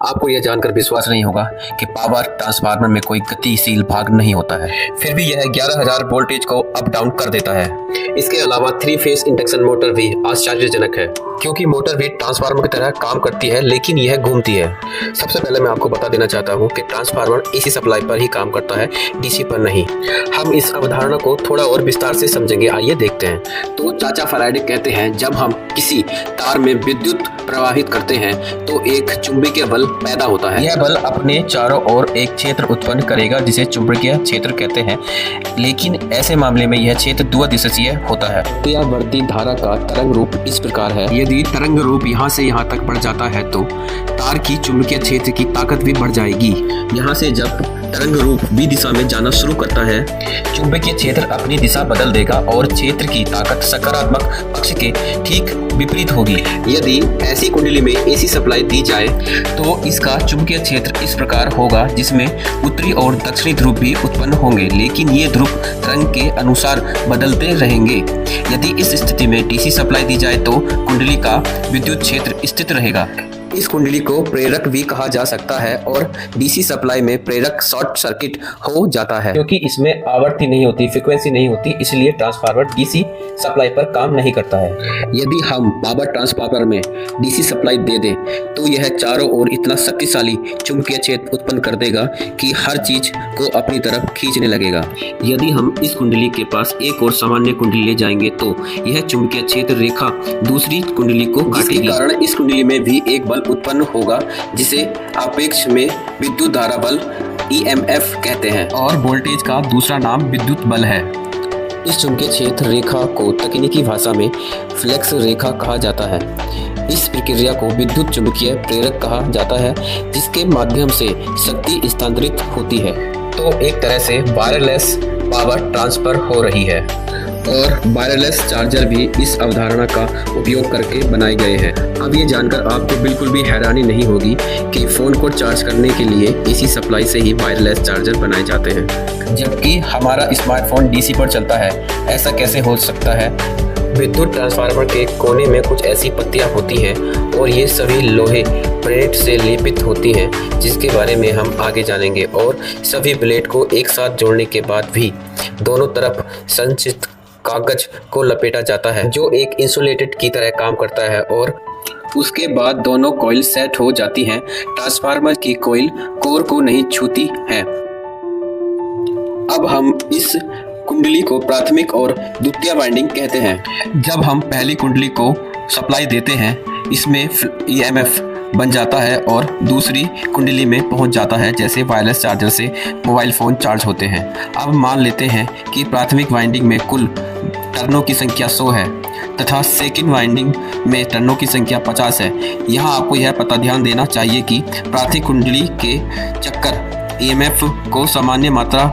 आपको यह जानकर विश्वास नहीं होगा कि पावर ट्रांसफार्मर में कोई गतिशील भाग नहीं होता है, फिर भी यह 11,000 वोल्टेज को अप डाउन कर देता है। इसके अलावा 3 फेज इंडक्शन मोटर भी आश्चर्यजनक है, क्योंकि मोटर भी ट्रांसफार्मर की तरह काम करती है, लेकिन यह घूमती है। सबसे पहले मैं आपको बता देना चाहता हूँ कि ट्रांसफार्मर एसी सप्लाई पर ही काम करता है, डीसी पर नहीं। हम इस अवधारणा को थोड़ा और विस्तार से समझेंगे, आइए देखते हैं। तो चाचा फैराडे कहते हैं, जब हम किसी तार में विद्युत प्रवाहित करते हैं तो एक चुंबकीय बल पैदा होता है। यह बल अपने चारों ओर एक क्षेत्र उत्पन्न करेगा जिसे चुंबकीय क्षेत्र कहते हैं, लेकिन ऐसे मामले में यह क्षेत्र द्विदिशीय होता है। प्रत्यावर्ती धारा का तरंग रूप इस प्रकार है। यदि तरंग रूप यहाँ से यहाँ तक बढ़ जाता है तो तार की चुंबकीय क्षेत्र की ताकत भी बढ़ जाएगी। यहाँ से जब तरंग रूप बी दिशा में जाना शुरू करता है, चुंबकीय क्षेत्र अपनी दिशा बदल देगा और क्षेत्र की ताकत सकारात्मक पक्ष के ठीक विपरीत होगी। यदि ऐसी कुंडली में एसी सप्लाई दी जाए तो इसका चुंबकीय क्षेत्र इस प्रकार होगा, जिसमें उत्तरी और दक्षिणी ध्रुव भी उत्पन्न होंगे, लेकिन ये ध्रुव तरंग के अनुसार बदलते रहेंगे। यदि इस स्थिति में डीसी सप्लाई दी जाए तो कुंडली का विद्युत क्षेत्र स्थिर रहेगा। इस कुंडली को प्रेरक भी कहा जा सकता है और डीसी सप्लाई में प्रेरक शॉर्ट सर्किट हो जाता है, क्योंकि इसमें आवृत्ति नहीं होती, फ्रीक्वेंसी नहीं होती, इसलिए ट्रांसफार्मर डीसी सप्लाई पर काम नहीं करता है। यदि हम पावर ट्रांसफार्मर में डीसी सप्लाई दे दें तो यह चारों ओर इतना शक्तिशाली चुंबकीय क्षेत्र उत्पन्न कर देगा कि हर चीज को अपनी तरफ खींचने लगेगा। यदि हम इस कुंडली के पास एक और सामान्य कुंडली ले जाएंगे तो यह चुंबकीय क्षेत्र रेखा दूसरी कुंडली को काटेगी। जिसके कारण इस कुंडली में भी एक बल उत्पन्न होगा, जिसे अपेक्ष में विद्युत धारा बल EMF कहते हैं, और वोल्टेज का दूसरा नाम विद्युत बल है। इस चुंबकीय क्षेत्र रेखा को तकनीकी भाषा में फ्लक्स रेखा कहा जाता है। इस प्रक्रिया को विद्युत चुंबकीय प्रेरक कहा जाता है, जिसके माध्यम से शक्ति स्थानांतरित होती है। तो एक तरह से वायरलेस पावर ट्रांसफर हो रही है, और वायरलेस चार्जर भी इस अवधारणा का उपयोग करके बनाए गए हैं। अब ये जानकर आपको बिल्कुल भी हैरानी नहीं होगी कि फ़ोन को चार्ज करने के लिए एसी सप्लाई से ही वायरलेस चार्जर बनाए जाते हैं, जबकि हमारा स्मार्टफोन डीसी पर चलता है। ऐसा कैसे हो सकता है? विद्युत ट्रांसफार्मर के कोने में कुछ ऐसी पत्तियां होती हैं और ये सभी लोहे प्लेट से लेपित होती हैं, जिसके बारे में हम आगे जानेंगे। और सभी प्लेट को एक साथ जोड़ने के बाद भी दोनों तरफ संचित कागज को लपेटा जाता है, जो एक इंसुलेटेड की तरह काम करता है, और उसके बाद दोनों कॉइल सेट हो जाती हैं। ट्रांसफार्मर की कॉइल कोर को नहीं छूती है। अब हम इस कुंडली को प्राथमिक और द्वितीय वाइंडिंग कहते हैं। जब हम पहली कुंडली को सप्लाई देते हैं, इसमें EMF बन जाता है और दूसरी कुंडली में पहुंच जाता है, जैसे वायरलेस चार्जर से मोबाइल फ़ोन चार्ज होते हैं। अब मान लेते हैं कि प्राथमिक वाइंडिंग में कुल टर्नों की संख्या 100 है तथा सेकंड वाइंडिंग में टर्नों की संख्या 50 है। यहाँ आपको यह पता ध्यान देना चाहिए कि प्राथमिक कुंडली के चक्कर EMF को सामान्य मात्रा